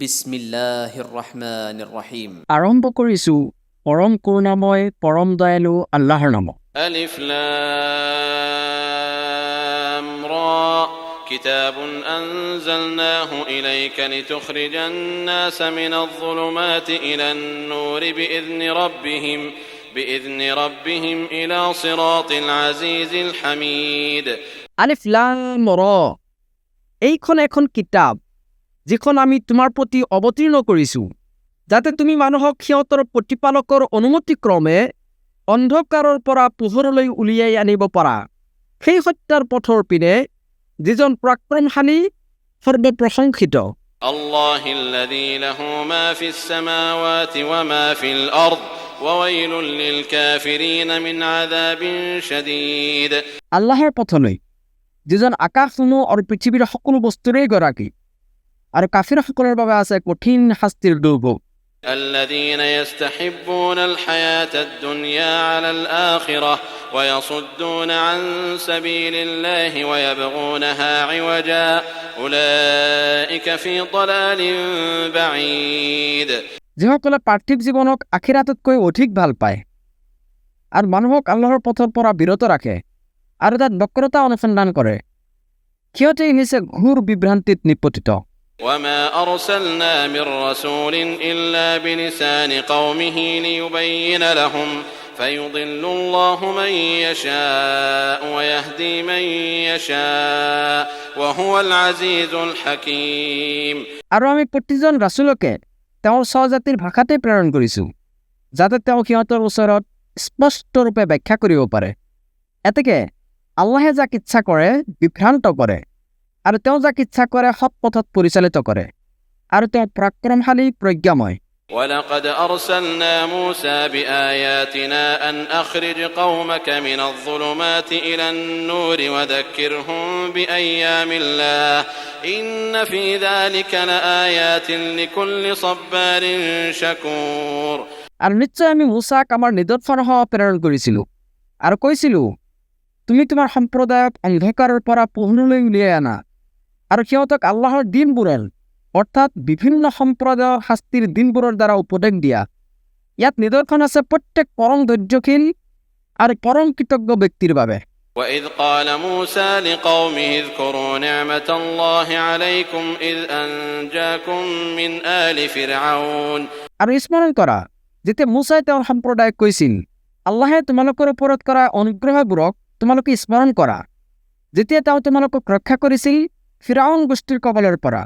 বিসমিল্লাহিৰ ৰহমানিৰ ৰহিম। আৰম্ভ কৰিছোঁ পৰম কৰুণাময় পৰম দয়ালু আল্লাহৰ নামত। ألف لام را كتاب أنزلناه إليك لتخرج الناس من الظلمات إلى النور بإذن ربهم إلى صراط العزيز الحميد আলিফ লাম ৰ, এইখন এখন কিতাপ যিখন আমি তোমাৰ প্ৰতি অৱতীৰ্ণ কৰিছোঁ যাতে তুমি মানুহক সিহঁতৰ প্ৰতিপালকৰ অনুমতিক্ৰমে অন্ধকাৰৰ পৰা পোহৰলৈ উলিয়াই আনিব পাৰা সেই সত্যৰ পথৰ পিনে যিজন পৰাক্ৰমশালী সৰ্বপ্ৰশংসিত। الله الذي له ما في السماوات وما في الأرض وويل للكافرين من عذاب شديد আল্লাহৰ পথলৈ যিজন আকাশসমূহ আৰু পৃথিৱীৰ সকলো বস্তুৰে গৰাকী আৰু কাফিৰসকলৰ বাবে আছে কঠিন শাস্তিৰ দুৰ্ভোগ। الذين يستحبون الحياة الدنيا على الآخرة ويصدون عن سبيل الله ويبغونها عوجا أولئك في ضلال بعيد যিসকলে পাৰ্থিৱ জীৱনক আখিৰাততকৈ অধিক ভাল পায় আৰু মানুহক আল্লাহৰ পথৰ পৰা বিৰত ৰাখে আৰু তাত বক্ৰতা অনুসন্ধান কৰে সিহঁতেই হৈছে ঘোৰ বিভ্ৰান্তিত নিপতিত। وما أرسلنا من رسول إلا بلسان قومه ليبين لهم فيضل الله من يشاء ويهدي من يشاء وهو العزيز الحكيم আৰু আমি প্ৰতিজন ৰাছুলকে তেওঁৰ স্বজাতিৰ ভাষাতে প্ৰেৰণ কৰিছোঁ যাতে তেওঁ সিহঁতৰ ওচৰত স্পষ্টৰূপে ব্যাখ্যা কৰিব পাৰে। এতেকে আল্লাহে যাক ইচ্ছা কৰে বিভ্ৰান্ত কৰে আৰু তেওঁ যাক ইচ্ছা কৰে সৎ পথত পৰিচালিত কৰে আৰু তেওঁ পৰাক্ৰমশালী প্ৰজ্ঞাময়। ولقد أرسلنا موسى بآياتنا أن أخرج قومك من الظلمات إلى النور وذكرهم بأيام الله إن في ذلك لآيات لكل صبار شكور আৰু নিশ্চয় আমি মূছাক আমাৰ নিদৰ্শনসমূহ প্ৰেৰণ কৰিছিলোঁ আৰু কৈছিলোঁ তুমি তোমাৰ সম্প্ৰদায়ক অন্ধকাৰৰ পৰা পোহৰলৈ উলিয়াই আনা আৰু সিহঁতক আল্লাহৰ দিনবোৰৰ অৰ্থাৎ বিভিন্ন সম্প্ৰদায়ৰ শাস্তিৰ দিনবোৰৰ দ্বাৰা উপদেশ দিয়া। ইয়াত নিদৰ্শন আছে প্ৰত্যেক পৰম ধৈৰ্যশীল আৰু পৰম কৃতজ্ঞ ব্যক্তিৰ বাবে। وإذ قال موسى لقومه اذكروا نعمة الله عليكم إذ أنجاكم من آل فرعون আৰু স্মৰণ কৰা যেতিয়া মূছাই তেওঁৰ সম্প্ৰদায়ক কৈছিল আল্লাহে তোমালোকৰ ওপৰত কৰা অনুগ্ৰহবোৰক তোমালোকে স্মৰণ কৰা যেতিয়া তেওঁ তোমালোকক ৰক্ষা কৰিছিল ফিৰাউন গোষ্ঠীৰ কবলৰ পৰা।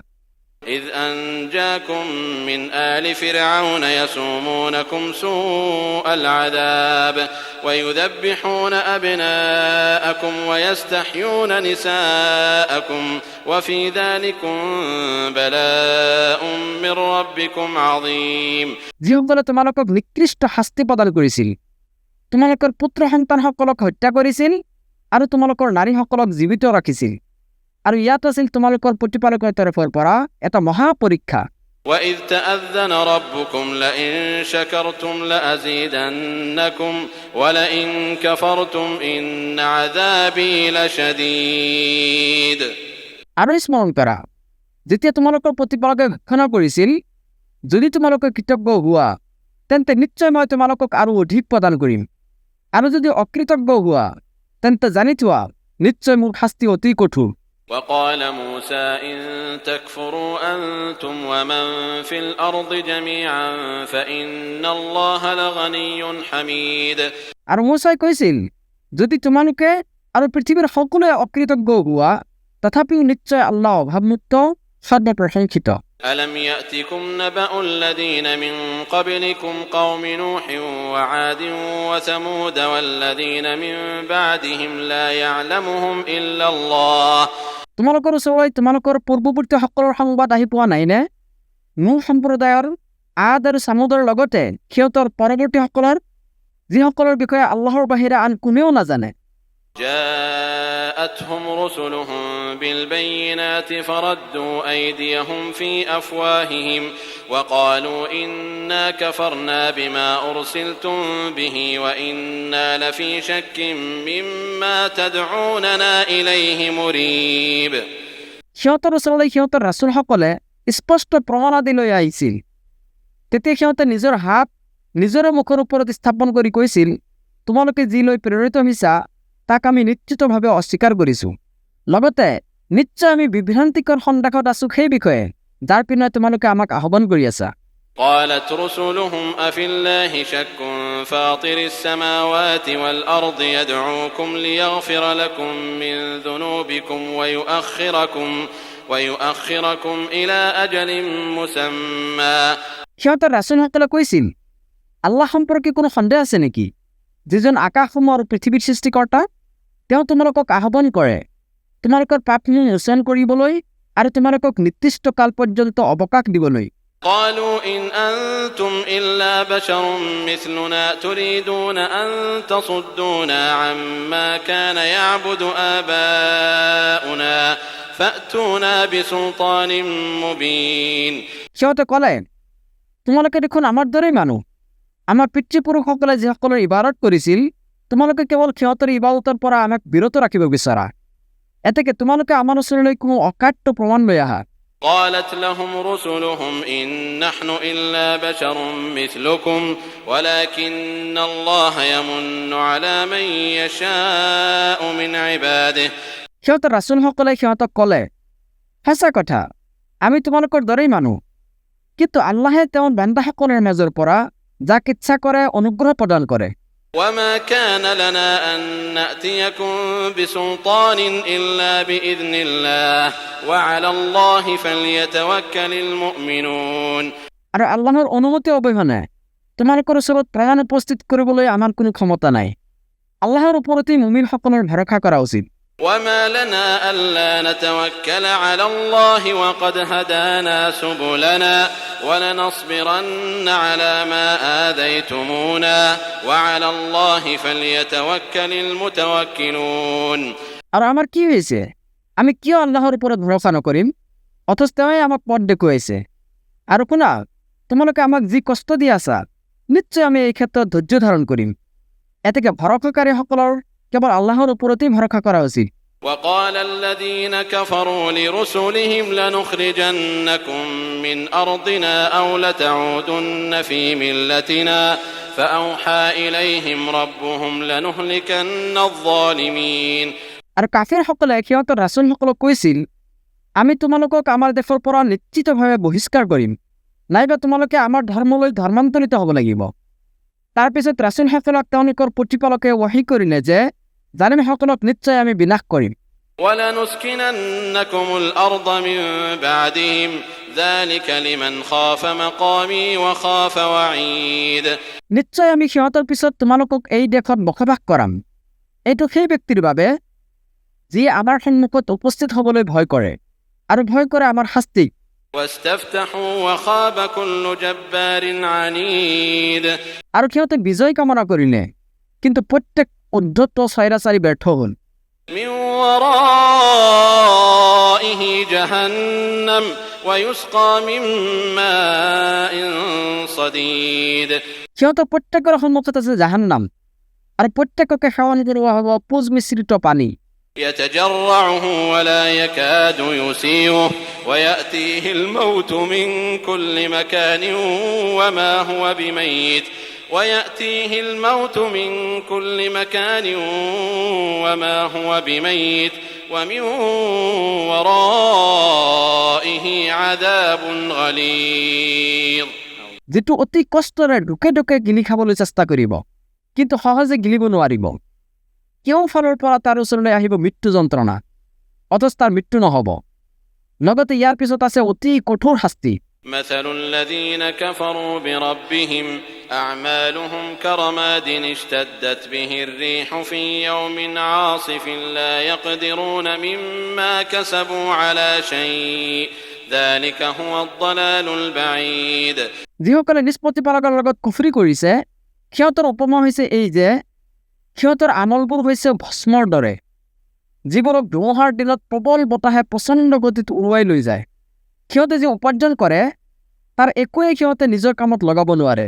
إذ أنجاكم من آل فرعون يسومونكم سوء العذاب ويذبحون أبناءكم ويستحيون نساءكم وفي ذلكم بلاء من ربكم عظيم যিসকলে তোমালোকক নিকৃষ্ট শাস্তি প্ৰদান কৰিছিল তোমালোকৰ পুত্ৰ সন্তানসকলক হত্যা কৰিছিল আৰু তোমালোকৰ নাৰীসকলক জীৱিত ৰাখিছিল আৰু ইয়াত আছিল তোমালোকৰ প্ৰতিপালকৰ তৰফৰ পৰা এটা মহা পৰীক্ষা। وإذ تأذن ربكم لئن شكرتم لأزيدنكم ولئن كفرتم إن عذابي لشديد আৰু স্মৰণ কৰা যেতিয়া তোমালোকৰ প্ৰতিপালকে ঘোষণা কৰিছিল যদি তোমালোকে কৃতজ্ঞ হোৱা তেন্তে নিশ্চয় মই তোমালোকক আৰু অধিক প্ৰদান কৰিম আৰু যদি অকৃতজ্ঞ হোৱা তেন্তে জানি থোৱা নিশ্চয় মোৰ শাস্তি অতি কঠোৰ। وقال موسى إن تكفروا أنتم ومن في الأرض جميعا فإن الله لغني حميد আৰু মূছাই কৈছিল যদি তোমালোকে আৰু পৃথিৱীৰ সকলোৱে অকৃতজ্ঞ হোৱা তথাপিও নিশ্চয় আল্লাহ অভাৱমুক্ত সৰ্বপ্ৰশংসিত। ألم يأتكم نبأ الذين من قبلكم قوم نوح وعاد وثمود والذين من بعدهم لا يعلمهم إلا الله তোমালোকৰ ওচৰলৈ তোমালোকৰ পূৰ্বৱৰ্তীসকলৰ সংবাদ আহি পোৱা নাইনে? নূহ সম্প্ৰদায়ৰ আদ আৰু চামুদৰ লগতে সিহঁতৰ পৰৱৰ্তীসকলৰ যিসকলৰ বিষয়ে আল্লাহৰ বাহিৰে আন কোনেও নাজানে। جاءتهم رسلهم بالبينات فردوا أيديهم في أفواههم وقالوا إنا كفرنا بما أرسلتم به وإنا لفي شك مما تدعوننا إليه مريب সিহঁতৰ ওচৰলৈ সিহঁতৰ ৰাছুলসকলে স্পষ্ট প্ৰমাণাদি লৈ আহিছিল। তেতিয়া সিহঁতে নিজৰ হাত নিজৰে মুখৰ ওপৰত স্থাপন কৰি কৈছিল, তোমালোকে যি লৈ প্ৰেৰিত হৈছা তাক আমি নিশ্চিতভাৱে অস্বীকাৰ কৰিছোঁ। লগতে নিশ্চয় আমি বিভ্ৰান্তিকৰ সন্দেহত আছোঁ সেই বিষয়ে যাৰ পিনে তোমালোকে আমাক আহ্বান কৰি আছা। قالت رسلهم أفي الله شك فاطر السماوات والأرض يدعوكم ليغفر لكم من ذنوبكم ويؤخركم إلى أجل مسمى। সিহঁতৰ ৰাচুলসকলে কৈছিল, আল্লাহ সম্পৰ্কে কোনো সন্দেহ আছে নেকি? যিজন আকাশসমূহ আৰু পৃথিৱীৰ সৃষ্টিকৰ্তা, তেওঁ তোমালোকক আহ্বান কৰে তোমালোকৰ পাপখিনি মোচন কৰিবলৈ আৰু তোমালোকক নিৰ্দিষ্ট কাল পৰ্যন্ত অৱকাশ দিবলৈ। قالوا إن أنتم إلا بشر مثلنا تريدون أن تصدونا عما كان يعبد آباؤنا فأتونا بسلطان مبين। সিহঁতে ক'লে, তোমালোকে দেখোন আমাৰ দৰেই মানুহ। আমাৰ পিতৃপুৰুষসকলে যিসকলৰ ইবাদত কৰিছিল, তোমালোকে কেৱল সিহঁতৰ ইবাদতৰ পৰা আমাক বিৰত ৰাখিব বিচাৰা। এতেকে তোমালোকে আমাৰ ওচৰলৈ কোনো অকাট্য প্ৰমাণ লৈ আহা। قالت لهم رسلهم إن نحن إلا بشر مثلكم ولكن الله يمن على من يشاء من عباده। সিহঁতৰ ৰাচুলসকলে সিহঁতক ক'লে, সঁচা কথা, আমি তোমালোকৰ দৰেই মানুহ, কিন্তু আল্লাহে তেওঁৰ বান্দাসকলৰ মাজৰ পৰা যাক ইচ্ছা কৰে অনুগ্ৰহ প্ৰদান কৰে। وما كان لنا أن نأتيكم بسلطان إلا بإذن الله وعلى الله فليتوكل المؤمنون। আৰু আল্লাহৰ অনুমতি অবিহনে তোমালোকৰ ওচৰত প্ৰাণ উপস্থিত কৰিবলৈ আমাৰ কোনো ক্ষমতা নাই। আল্লাহৰ ওপৰতেই মুমিনসকলৰ ভৰসা কৰা উচিত। وما لنا ألا نتوكل على الله وقد هدانا سبلنا ولنصبرن على ما آذيتمونا وعلى الله فليتوكل المتوكلون। আৰু আমাৰ কি হৈছে? আমি কিয় আল্লাহৰ ওপৰত ভৰসা নকৰিম? অথচ তেওঁই আমাক পথ দেখুৱাইছে। আৰু শুনা, তোমালোকে আমাক যি কষ্ট দি আছা, নিশ্চয় আমি এই ক্ষেত্ৰত ধৈৰ্য ধাৰণ কৰিম। এতেকে ভৰসাকাৰীসকলৰ কেৱল আল্লাহৰ ওপৰতেই ভৰসা কৰা উচিত। وقال الذين كفروا لرسلهم لنخرجنكم من أرضنا أو لتعودن في ملتنا فأوحى إليهم ربهم لنهلكن الظالمين। আৰু কাফিৰসকলে সিহঁতৰ ৰাচুলসকলক কৈছিল, আমি তোমালোকক আমাৰ দেশৰ পৰা নিশ্চিতভাৱে বহিষ্কাৰ কৰিম, নাইবা তোমালোকে আমাৰ ধৰ্মলৈ ধৰ্মান্তৰিত হ'ব লাগিব। তাৰপিছত ৰাচুলসকলক তেওঁলোকৰ প্ৰতিপালকে ৱাহি কৰিলে যে জালিমসকলক নিশ্চয় আমি বিনাশ কৰিম। ولنسكننكم الأرض من بعدهم ذلك لمن خاف مقامي وخاف وعيد। নিশ্চয় আমি সিহঁতৰ পিছত তোমালোকক এই দেশত বসবাস কৰাম। এইটো সেই ব্যক্তিৰ বাবে যি আমাৰ সন্মুখত উপস্থিত হ'বলৈ ভয় কৰে আৰু ভয় কৰে আমাৰ শাস্তিক। واستفتحوا وخاب كل جبار عنيد। আৰু সিহঁতে বিজয় কামনা কৰিলে, কিন্তু প্ৰত্যেক উদ্ধত স্বৈৰাচাৰী ব্যৰ্থ হ'ল। من ورائه جهنم ويسقى من ماء صديد। সিহঁতৰ প্ৰত্যেকৰ সন্মুখত আছে জাহান্নাম, আৰু প্ৰত্যেককে সেৱন কৰোৱা হ'ব পুজ মিশ্ৰিত পানী। يتجرعه ولا يكاد يسيغه ويأتيه الموت من كل مكان وما هو بميت ومن ورائه عذاب غليظ। যিটো অতি কষ্টৰে ঢুকে ঢুকে গিলি খাবলৈ চেষ্টা কৰিব, কিন্তু সহজে গিলিব নোৱাৰিব। কেউ ফালৰ পৰা তাৰ ওচৰলৈ আহিব মৃত্যু যন্ত্ৰণা, অথচ তাৰ মৃত্যু নহ'ব। লগতে ইয়াৰ পিছত আছে অতি কঠোৰ শাস্তি। مثل الذين كفروا بربهم أعمالهم كرماد اشتدت به الريح في يوم عاصف لا يقدرون مما كسبوا على شيء ذلك هو الضلال البعيد। যিসকলে নিষ্পত্তিপালকৰ লগত কুফৰি কৰিছে, সিহঁতৰ উপমা হৈছে এই যে সিহঁতৰ আমলবোৰ হৈছে ভস্মৰ দৰে, যিবোৰক ধুমুহাৰ দিনত প্ৰবল বতাহে প্ৰচণ্ড গতিত উৰুৱাই লৈ যায়। সিহঁতে যি উপাৰ্জন কৰে তাৰ একোৱেই সিহঁতে নিজৰ কামত লগাব নোৱাৰে।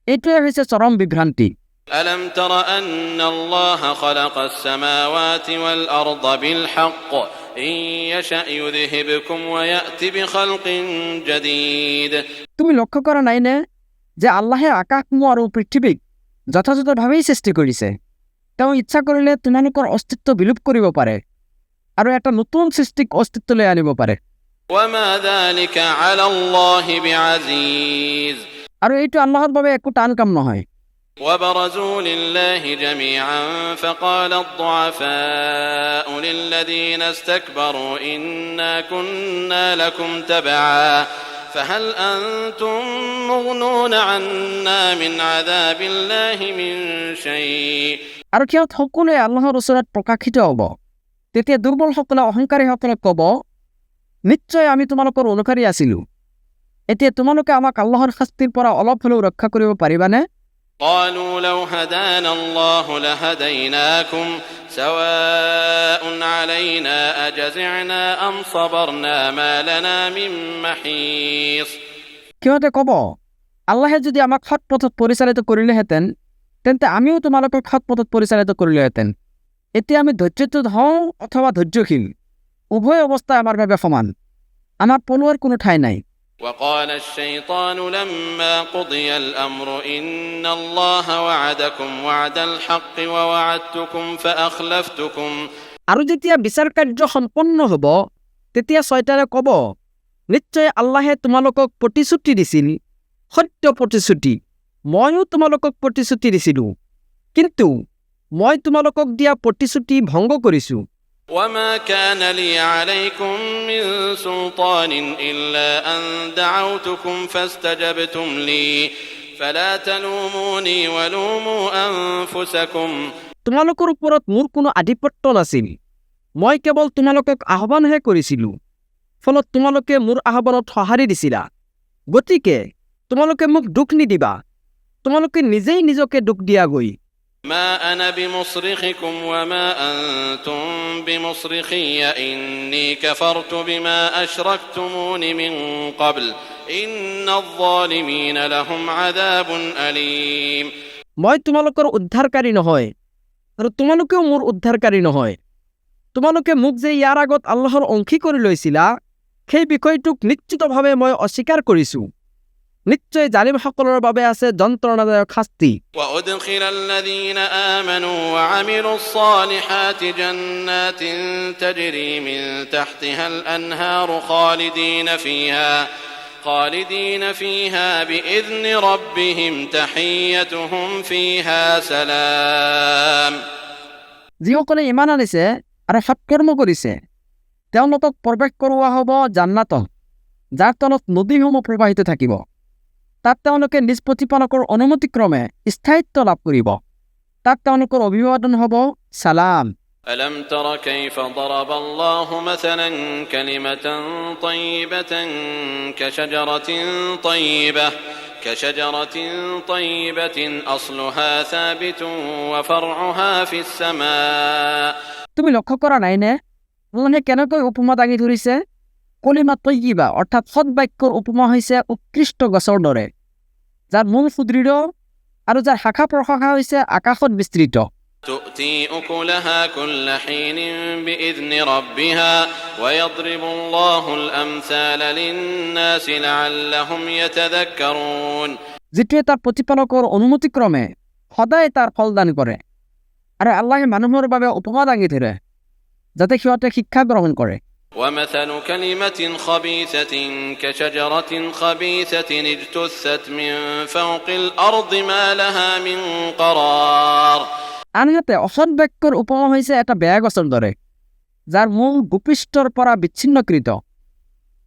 এইটোৱে হৈছে চৰম বিভ্ৰান্তি। ألم تر أن الله خلق السماوات والأرض بالحق إن يشأ يذهبكم ويأتي بخلق جديد তুমি লক্ষ্য কৰা নাইনে যে আল্লাহে আকাশসমূহ আৰু পৃথিৱীক যথাযথভাৱেই সৃষ্টি কৰিছে। তেওঁ ইচ্ছা কৰিলে তোমালোকৰ অস্তিত্ব বিলোপ কৰিব পাৰে আৰু এটা নতুন সৃষ্টিক অস্তিত্বলৈ আনিব পাৰে। وما ذلك على الله بعزيز আৰু এইটো আল্লাহৰ বাবে একো টান কাম নহয়। وبرزوا لله جميعا فقال الضعفاء للذين استكبروا إنا كنا لكم تبعا فهل أنتم مغنون عنا من عذاب الله من شيء আৰু সিহঁত সকলোৱে আল্লাহৰ ওচৰত প্ৰকাশিত হ'ব। তেতিয়া দুৰ্বলসকলে অহংকাৰীসকলক ক'ব, নিশ্চয় আমি তোমালোকৰ অনুসাৰী আছিলোঁ। এতিয়া তোমালোকে আমাক আল্লাহৰ শাস্তিৰ পৰা অলপ হ'লেও ৰক্ষা কৰিব পাৰিবানে? قالوا لو هدانا الله لهديناكم سواء علينا أجزعنا أم صبرنا ما لنا من محيص সিহঁতে ক'ব, আল্লাহে যদি আমাক সৎ পথত পৰিচালিত কৰিলেহেঁতেন তেন্তে আমিও তোমালোকক সৎ পথত পৰিচালিত কৰিলোহেঁতেন। এতিয়া আমি ধৈৰ্যচ্যুত হওঁ অথবা ধৈৰ্যশীল, উভয় অৱস্থা আমাৰ বাবে সমান। আমাৰ পলোৱাৰ কোনো ঠাই নাই। وقال الشيطان لما قضي الأمر إن الله وعدكم وعد الحق ووعدتكم فأخلفتكم আৰু যেতিয়া বিচাৰ কাৰ্য সম্পন্ন হ'ব তেতিয়া শয়তানে ক'ব, নিশ্চয় আল্লাহে তোমালোকক প্ৰতিশ্ৰুতি দিছিল, সত্য প্ৰতিশ্ৰুতি। ময়ো তোমালোকক প্ৰতিশ্ৰুতি দিছিলোঁ, কিন্তু মই তোমালোকক দিয়া প্ৰতিশ্ৰুতি ভংগ কৰিছোঁ। وما كان لي عليكم من سلطان إلا أن دعوتكم فاستجبتم لي فلا تلوموني ولوموا أنفسكم তোমালোকৰ ওপৰত মোৰ কোনো আধিপত্য নাছিল। মই কেৱল তোমালোকক আহ্বানহে কৰিছিলোঁ, ফলত তোমালোকে মোৰ আহ্বানত সঁহাৰি দিছিলা। গতিকে তোমালোকে মোক দুখ নিদিবা, তোমালোকে নিজেই নিজকে দুখ দিয়াগৈ। ما أنا بمصرخكم وما أنتم بمصرخي إني كفرت بما أشركتمون من قبل إن الظالمين لهم عذاب أليم মই তোমালোকৰ উদ্ধাৰকাৰী নহয় আৰু তোমালোকেও মোৰ উদ্ধাৰকাৰী নহয়। তোমালোকে মোক যে ইয়াৰ আগত আল্লাহৰ অংশী কৰি লৈছিলা সেই বিষয়টোক নিশ্চিতভাৱে মই অস্বীকাৰ কৰিছোঁ। নিশ্চয় জালিমসকলৰ বাবে আছে যন্ত্ৰণাদায়ক শাস্তি। وأدخل الذين آمنوا وعملوا الصالحات جنات تجري من تحتها الأنهار خالدين فيها بإذن ربهم تحيتهم فيها سلام যিসকলে ইমান আনিছে আৰু সৎকৰ্ম কৰিছে তেওঁলোকক প্ৰৱেশ কৰোৱা হ'ব জান্নাতত, যাৰ তলত নদীসমূহ প্ৰবাহিত থাকিব। তাত তেওঁলোকে নিজ প্ৰতিপালকৰ অনুমতিক্ৰমে স্থায়িত্ব লাভ কৰিব। তাত তেওঁলোকৰ অভিবাদন হ'ব সালাম। ألم تر كيف ضرب الله مثلا كلمة طيبة كشجرة طيبة أصلها ثابت وفرعها في السماء তুমি লক্ষ্য কৰা নাইনে আল্লাহে কেনেকৈ উপমা দাঙি ধৰিছে? কলিমা তয়্যিবা অৰ্থাৎ সৎ বাক্যৰ উপমা হৈছে উৎকৃষ্ট গছৰ দৰে, যাৰ মূল সুদৃঢ় আৰু যাৰ শাখা প্ৰশাখা হৈছে আকাশত বিস্তৃত। تؤتي أكلها كل حين بإذن ربها ويضرب الله الأمثال للناس لعلهم يتذكرون যিটোৱে তাৰ প্ৰতিপালকৰ অনুমতিক্ৰমে সদায় তাৰ ফলদান কৰে। আৰু আল্লাহে মানুহৰ বাবে উপমা দাঙি ধৰে যাতে সিহঁতে শিক্ষা গ্ৰহণ কৰে। ومثل كلمة خبيثة كشجرة خبيثة اجتثت من فوق الأرض ما لها من قرار আনহাতে অসৎ বাক্যৰ উপমা হৈছে এটা বেয়া গছৰ দৰে, যাৰ মূল ভূপৃষ্ঠৰ পৰা বিচ্ছিন্নকৃত,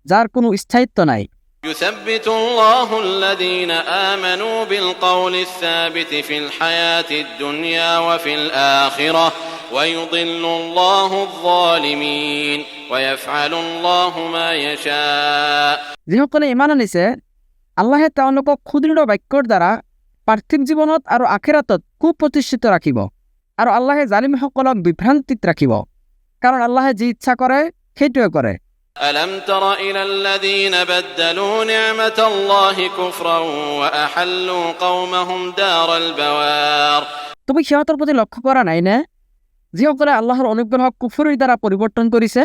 যাৰ কোনো স্থায়িত্ব নাই। يثبت الله الذين آمنوا بالقول الثابت في الحياة الدنيا وفي الآخرة ويضل الله الظالمين ويفعل الله ما يشاء যিসকলে ইমান আনিছে আল্লাহে তেওঁলোকক সুদৃঢ় বাক্যৰ দ্বাৰা পাৰ্থিৱ জীৱনত আৰু আখিৰাতত সুপ্ৰতিষ্ঠিত ৰাখিব, আৰু আল্লাহে জালিমসকলক বিভ্ৰান্তিত ৰাখিব, কাৰণ আল্লাহে যি ইচ্ছা কৰে সেইটোৱে কৰে। ألم تر إلى الذين بدلوا نعمة الله كفرا وأحلوا قومهم دار البوار তুমি সিহঁতৰ প্ৰতি লক্ষ্য কৰা নাই নে যিসকলে আল্লাহৰ অনুগ্ৰহক কুফুৰিৰ দ্বাৰা পৰিৱৰ্তন কৰিছে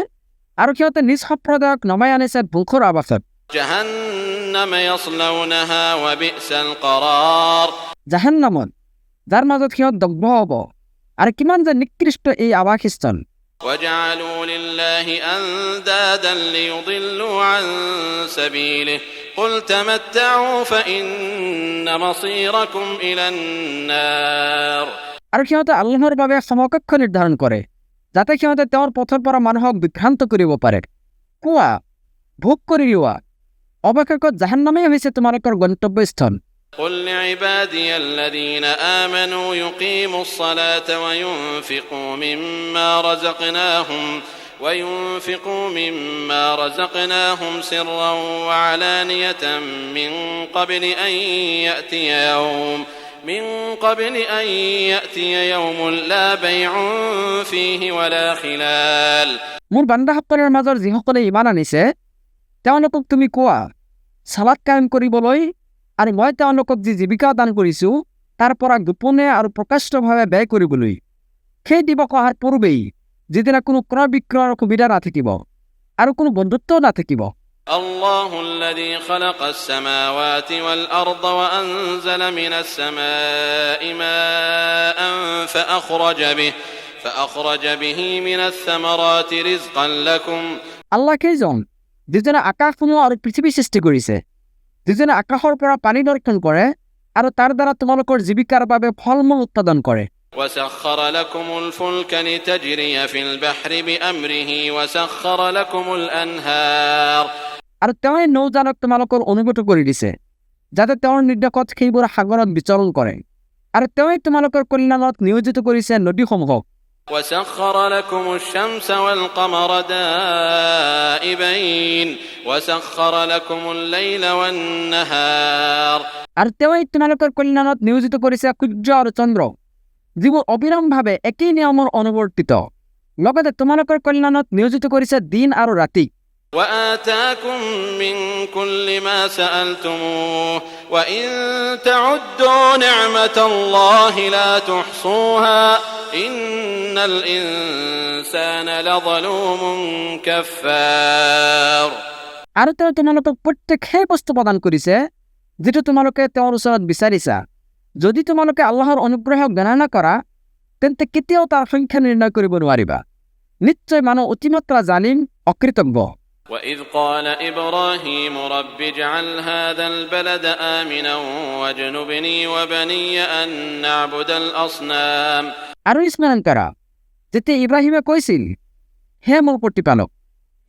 আৰু সিহঁতে নিজ সম্প্ৰদায়ক নমাই আনিছে ধ্বংসৰ আৱাসত جهنم يصلونها وبئس القرار জাহান্নামত যাৰ মাজত সিহঁত দগ্ধ হ'ব আৰু কিমান যে নিকৃষ্ট এই আৱাসস্থল وجعلوا لله أندادا ليضلوا عن سبيله قل تمتعوا فإن مصيركم إلى النار আৰু সিহঁতে আল্লাহৰ বাবে সমকক্ষ নিৰ্ধাৰণ কৰে যাতে সিহঁতে তেওঁৰ পথৰ পৰা মানুহক বিভ্ৰান্ত কৰিব পাৰে কোৱা ভোগ কৰি লোৱা অৱশেষত জাহান্নামেই হৈছে তোমালোকৰ গন্তব্যস্থল قل لعبادي الذين آمنوا يقيموا الصلاة وينفقوا مما رزقناهم سرا وعلانية من قبل أن يأتي يوم لا بيع فيه ولا خلال মোৰ বান্দাসকলৰ মাজৰ যিসকলে ইমান আনিছে তেওঁলোকক তুমি কোৱা সালাত কায়েম কৰিবলৈ আৰু মই তেওঁলোকক যি জীৱিকা দান কৰিছোঁ তাৰ পৰা গোপনে আৰু প্ৰকাশ্যভাৱে ব্যয় কৰিবলৈ সেই দিৱস অহাৰ পূৰ্বেই যিদিনা কোনো ক্ৰয় বিক্ৰয়ৰ সুবিধা নাথাকিব আৰু কোনো বন্ধুত্বও নাথাকিব الله الذي خلق السماوات والأرض وأنزل من السماء ماء فأخرج به من الثمرات رزقا لكم আল্লাহ কেইজন যিজনে আকাশসমূহ আৰু পৃথিৱী সৃষ্টি কৰিছে যিজনে আকাশৰ পৰা পানী বৰ্ষণ কৰে আৰু তাৰ দ্বাৰা তোমালোকৰ জীৱিকাৰ বাবে ফলমূল উৎপাদন কৰে وسخر لكم الفلك لتجري في البحر بأمره وسخر لكم الأنهار আৰু তেওঁই নৌযানক তোমালোকৰ অনুগত কৰি দিছে যাতে তেওঁৰ নিৰ্দেশত সেইবোৰ সাগৰত বিচৰণ কৰে আৰু তেওঁই তোমালোকৰ কল্যাণত নিয়োজিত কৰিছে নদীসমূহক وسخر لكم الشمس والقمر دائبين وسخر لكم الليل والنهار আৰু তেওঁই তোমালোকৰ কল্যাণত নিয়োজিত কৰিছে সূৰ্য আৰু চন্দ্ৰ যিবোৰ অবিৰামভাৱে একেই নিয়মৰ অনুৱৰ্তিত লগতে তোমালোকৰ কল্যাণত নিয়োজিত কৰিছে দিন আৰু ৰাতি وآتاكم من كل ما سألتموه وإن تعدوا نعمة الله لا تحصوها إن الإنسان لظلوم كفار আৰু তেওঁ তোমালোকক প্ৰত্যেক সেই বস্তু প্ৰদান কৰিছে যিটো তোমালোকে তেওঁৰ ওচৰত বিচাৰিছা যদি তোমালোকে আল্লাহৰ অনুগ্ৰহক গণনা কৰা তেন্তে কেতিয়াও তাৰ সংখ্যা নিৰ্ণয় কৰিব নোৱাৰিবা নিশ্চয় মানুহ অতিমাত্ৰা জালিম অকৃতজ্ঞ وإذ قال إبراهيم رب اجعل هذا البلد آمنا واجنبني وبني أن نعبد الأصنام আৰু স্মৰণ কৰা যেতিয়া ইব্ৰাহিমে কৈছিল হে মোৰ প্ৰতিপালক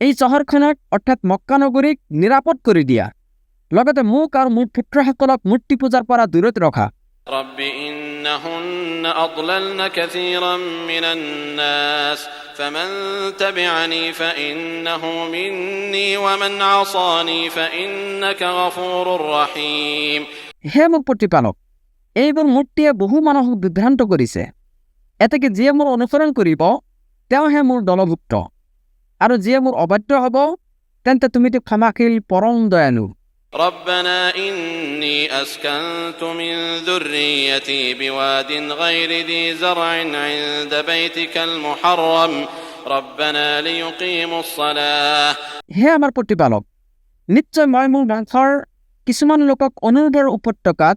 এই চহৰখনক অৰ্থাৎ মক্কা নগৰীক নিৰাপদ কৰি দিয়া লগতে মোক আৰু মোৰ পুত্ৰসকলক মূৰ্তি পূজাৰ পৰা দূৰত ৰখা رب إنهن أضللن كثيرا من الناس فمن تبعني فإنه مني ومن عصاني فإنك غفور رحيم হে মোৰ প্ৰতিপালক এইবোৰ মূৰ্তিয়ে বহু মানুহক বিভ্ৰান্ত কৰিছে এতেকে যিয়ে মোৰ অনুসৰণ কৰিব তেওঁহে মোৰ দলভুক্ত আৰু যিয়ে মোৰ অবাধ্য হ'ব তেন্তে তুমিতো ক্ষমাশীল পৰম দয়ালু ربنا إني أسكنت من ذريتي بواد غير ذي زرع عند بيتك المحرم ربنا ليقيموا الصلاة হে আমাৰ প্ৰতিপালক নিশ্চয় মই মোৰ বংশৰ কিছুমান লোকক অনুৰ্বৰ উপত্যকাত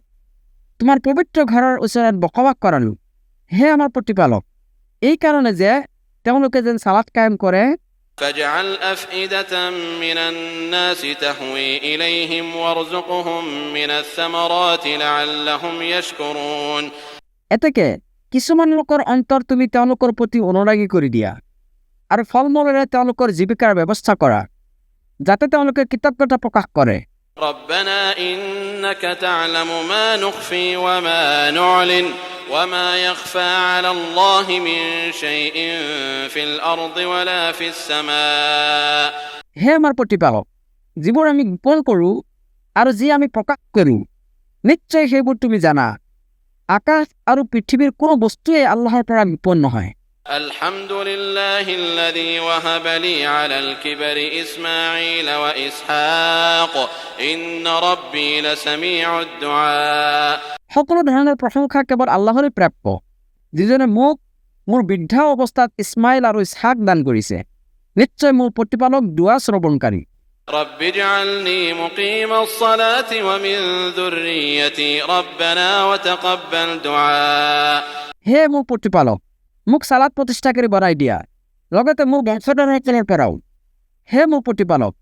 তোমাৰ পবিত্ৰ ঘৰৰ ওচৰত বসবাস কৰালো হে আমাৰ প্ৰতিপালক এই কাৰণে যে তেওঁলোকে যেন সালাত কায়েম কৰে فاجعل أفئدة من الناس تهوي إليهم وارزقهم من الثمرات لعلهم يشكرون এতেকে কিছুমান লোকৰ অন্তৰ তুমি তেওঁলোকৰ প্ৰতি অনুৰাগী কৰি দিয়া আৰু ফলমূলেৰে তেওঁলোকৰ জীৱিকাৰ ব্যৱস্থা কৰা যাতে তেওঁলোকে কৃতজ্ঞতা প্ৰকাশ কৰে ربنا إنك تعلم ما نخفي وما نعلن وما يخفى على الله من شيء في الأرض ولا في السماء হে আমাৰ প্ৰতিপালক যিবোৰ আমি গোপন কৰোঁ আৰু যি আমি প্ৰকাশ কৰোঁ নিশ্চয় সেইবোৰ তুমি জানা আকাশ আৰু পৃথিৱীৰ কোনো বস্তুৱেই আল্লাহৰ পৰা গোপন নহয় الحمد لله الذي وهب لي على الكبر إسماعيل وإسحاق إن ربي لسميع الدعاء সকলো ধৰণৰ প্ৰশংসা কেৱল আল্লাহৰে প্ৰাপ্য, যিজনে মোক মোৰ বৃদ্ধা অৱস্থাত ইছমাইল আৰু ইছহাক দান কৰিছে। নিশ্চয় মোৰ প্ৰতিপালক দুৱা শ্ৰৱণকাৰী। رب اجعلني مقيم الصلاة ومن ذريتي ربنا وتقبل دعاء হে মোৰ প্ৰতিপালক, মোক সালাত প্ৰতিষ্ঠাকাৰী বনাই দিয়া, লগতে মোৰ বংশধৰসকলৰ পৰাও। হে মোৰ প্ৰতিপালক,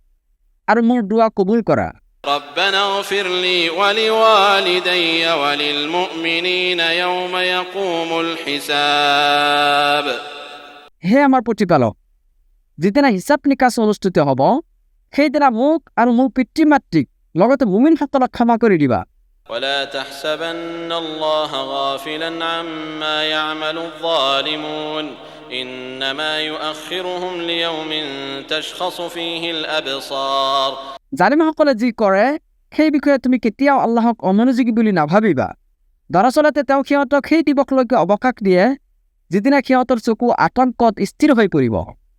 আৰু মোৰ দুৱা কবুল কৰা। ربنا اغفر لي ولوالدي وللمؤمنين يوم يقوم الحساب হে আমাৰ প্ৰতিপালক, যিদিনা হিচাপ নিকাচ অনুষ্ঠিত হ'ব, সেইদিনা মোক আৰু মোৰ পিতৃ মাতৃক লগতে মুমিনসকলক ক্ষমা কৰি দিবা। ولا تحسبن الله غافلا عما يعمل الظالمون إنما يؤخرهم ليوم تشخص فيه الأبصار জালিমসকলে যি কৰে সেই বিষয়ে তুমি কেতিয়াও আল্লাহক অমনোযোগী বুলি নাভাবিবা। দৰাচলতে তেওঁ সিহঁতক সেই দিৱসলৈকে অৱকাশ দিয়ে যিদিনা সিহঁতৰ চকু আতংকত স্থিৰ হৈ পৰিব।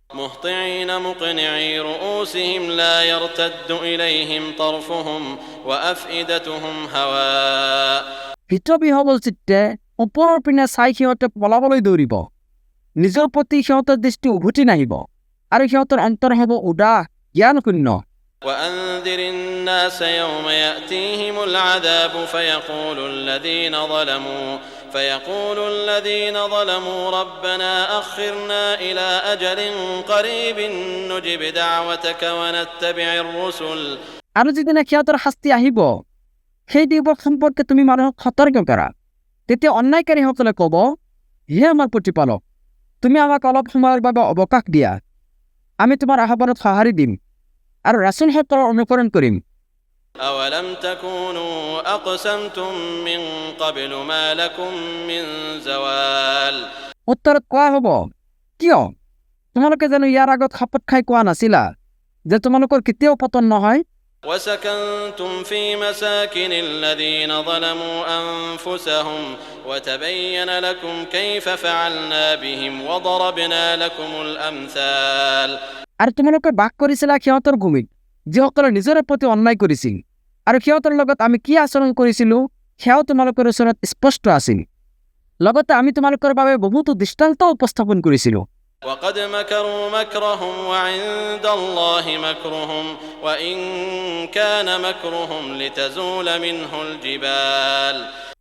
مهطعين مقنعي رؤوسهم لا يرتد إليهم طرفهم وأفئدتهم هواء ভীতবিহ্বল চিত্তে ওপৰৰ পিনে চাই সিহঁতে পলাবলৈ দৌৰিব। নিজৰ প্ৰতি সিহঁতৰ দৃষ্টি উভতি নাহিব আৰু সিহঁতৰ অন্তৰ হ'ব উদাস, জ্ঞান শূন্য। وأنذر الناس يوم يأتيهم العذاب فيقول الذين ظلموا ربنا أخرنا إلى أجل قريب نجب دعوتك ونتبع الرسل আৰু যিদিনা সিহঁতৰ শাস্তি আহিব, সেই দিৱস সম্পৰ্কে তুমি মানুহক সতৰ্ক কৰা। তেতিয়া অন্যায়কাৰীসকলে ক'ব, হে আমাৰ প্ৰতিপালক, তুমি আমাক অলপ সময়ৰ বাবে অৱকাশ দিয়া, আমি তোমাৰ আহ্বানত সঁহাৰি দিম আৰু ৰাসূলসকলৰ অনুসৰণ কৰিম। أولم تكونوا أقسمتم من قبل ما لكم من زوال উত্তৰত কোৱা হ'ব, কিয় তোমালোকে জানো ইয়াৰ আগত শপত খাই কোৱা নাছিলা যে তোমালোকৰ কেতিয়াও পতন নহয়? وسكنتم في مساكن الذين ظلموا أنفسهم وتبين لكم كيف فعلنا بهم وضربنا لكم الأمثال আৰু তোমালোকে বাস কৰিছিলা সিহঁতৰ ভূমিত, যিসকলে নিজৰে প্ৰতি অন্যায় কৰিছিল, আৰু সিহঁতৰ লগত আমি কি আচৰণ কৰিছিলোঁ সেয়াও তোমালোকৰ ওচৰত স্পষ্ট আছিল। লগতে আমি তোমালোকৰ বাবে বহুতো দৃষ্টান্ত উপস্থাপন কৰিছিলোঁ। وقد مكروا مكرهم وعند الله مكرهم وإن كان مكرهم لتزول منه الجبال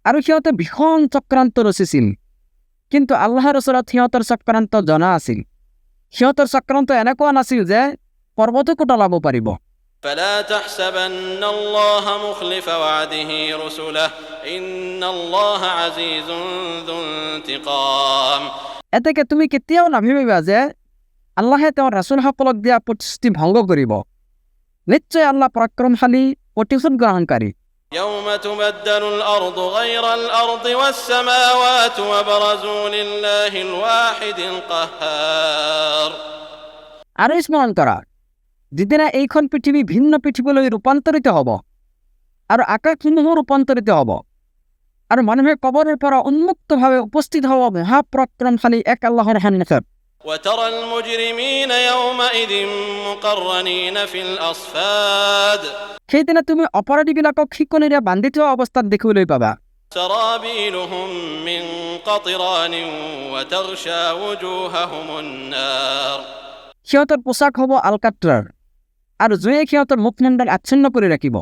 আৰু সিহঁতে ভীষণ চক্ৰান্ত ৰচিছিল, কিন্তু আল্লাহৰ ওচৰত সিহঁতৰ চক্ৰান্ত জনা আছিল। সিহঁতৰ চক্ৰান্ত এনেকুৱা নাছিল যে পৰ্বতকো টলাব পাৰিব। فلا تحسبن الله مخلف وعده رسله إن الله عزيز ذو انتقام এতেকে তুমি কেতিয়াও নাভাবিবা যে আল্লাহে তেওঁৰ ৰাসূলসকলক দিয়া প্ৰতিশ্ৰুতি ভংগ কৰিব। নিশ্চয় আল্লাহ পৰাক্ৰমশালী, প্ৰতিশোধ গ্ৰহণকাৰী। يوم تبدل الأرض غير الأرض والسماوات وبرزوا لله الواحد القهار আৰু স্মৰণ কৰা, যিদিনা এইখন পৃথিৱী ভিন্ন পৃথিৱীলৈ ৰূপান্তৰিত হ'ব আৰু আকাশসমূহো ৰূপান্তৰিত হ'ব আৰু মানুহে কবৰৰ পৰা উন্মুক্তভাৱে উপস্থিত হ'ব মহাপৰাক্ৰমশালী এক আল্লাহৰ সন্মুখত। وترى المجرمين يومئذ مقرنين في الأصفاد সেইদিনা তুমি অপৰাধীবিলাকক শিকনিৰে বান্ধি থোৱা অৱস্থাত দেখিবলৈ পাবা। سرابيلهم من قطران وتغشى وجوههم النار সিহঁতৰ পোছাক হ'ব আলকাট্ৰাৰ, আৰু জুয়ে সিহঁতৰ মুখমণ্ডল আচ্ছন্ন কৰি ৰাখিব।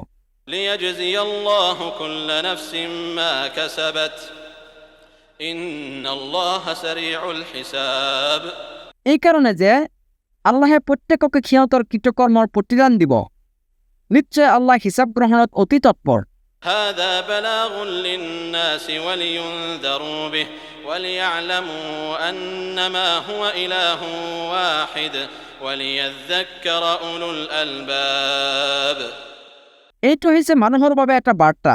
ليجزي الله كل نفس ما كسبت إن الله سريع الحساب এই কাৰণে যে আল্লাহে প্ৰত্যেককে সিহঁতৰ কৃতকৰ্মৰ প্ৰতিদান দিব। নিশ্চয় আল্লাহ হিচাপ গ্ৰহণত অতি তৎপৰ। هذا بلاغ للناس ولينذروا به وليعلموا أنما هو إله واحد وليذكر أولو الألباب এইটো হৈছে মানুহৰ বাবে এটা বাৰ্তা,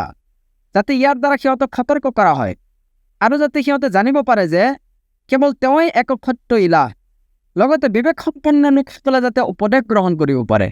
যাতে ইয়াৰ দ্বাৰা সিহঁতক সতৰ্ক কৰা হয় আৰু যাতে সিহঁতে জানিব পাৰে যে কেৱল তেওঁই এক সত্য ইলাহ। লগতে বিবেক সম্পন্ন লোকসকলে যাতে উপদেশ গ্ৰহণ কৰিব পাৰে।